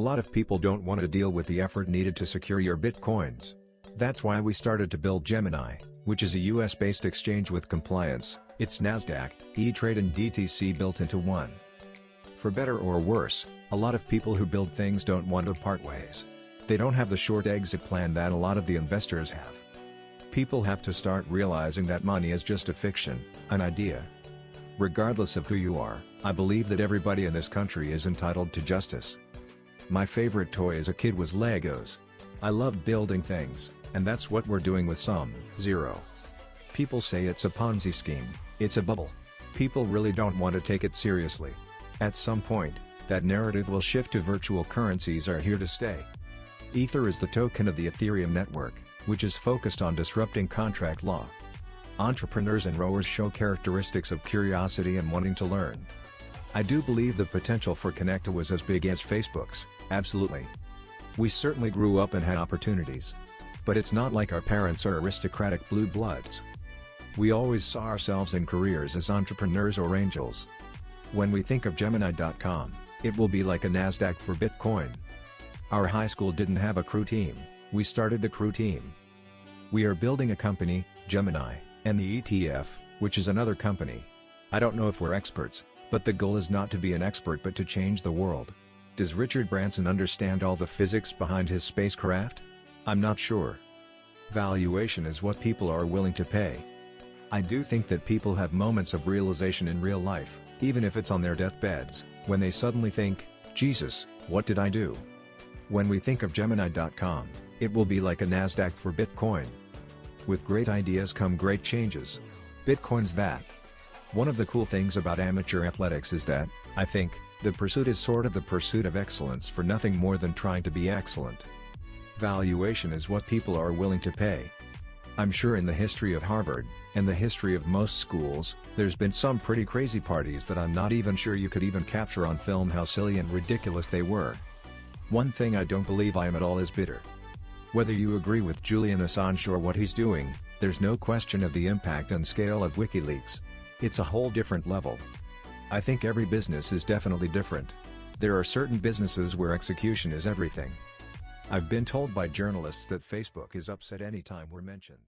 lot of people don't want to deal with the effort needed to secure your bitcoins. That's why we started to build Gemini, which is a US-based exchange with compliance. It's NASDAQ, E-Trade and DTC built into one. For better or worse, a lot of people who build things don't want to part ways. They don't have the short exit plan that a lot of the investors have. People have to start realizing that money is just a fiction, an idea. Regardless of who you are, I believe that everybody in this country is entitled to justice. My favorite toy as a kid was Legos. I loved building things, and that's what we're doing with Sum.Zero. People say it's a Ponzi scheme, it's a bubble. People really don't want to take it seriously. At some point, that narrative will shift to virtual currencies are here to stay. Ether is the token of the Ethereum network, which is focused on disrupting contract law. Entrepreneurs and rowers show characteristics of curiosity and wanting to learn. I do believe the potential for Connecta was as big as Facebook's, absolutely. We certainly grew up and had opportunities. But it's not like our parents are aristocratic blue bloods. We always saw ourselves in careers as entrepreneurs or angels. When we think of Gemini.com, it will be like a NASDAQ for Bitcoin. Our high school didn't have a crew team, we started the crew team. We are building a company, Gemini, and the ETF, which is another company. I don't know if we're experts, but the goal is not to be an expert but to change the world. Does Richard Branson understand all the physics behind his spacecraft? I'm not sure. Valuation is what people are willing to pay. I do think that people have moments of realization in real life, even if it's on their deathbeds, when they suddenly think, Jesus, what did I do? When we think of Gemini.com, it will be like a NASDAQ for Bitcoin. With great ideas come great changes. Bitcoin's that. One of the cool things about amateur athletics is that, I think, the pursuit is sort of the pursuit of excellence for nothing more than trying to be excellent. Valuation is what people are willing to pay. I'm sure in the history of Harvard, and the history of most schools, there's been some pretty crazy parties that I'm not even sure you could even capture on film how silly and ridiculous they were. One thing I don't believe I am at all is bitter. Whether you agree with Julian Assange or what he's doing, there's no question of the impact and scale of WikiLeaks. It's a whole different level. I think every business is definitely different. There are certain businesses where execution is everything. I've been told by journalists that Facebook is upset anytime we're mentioned.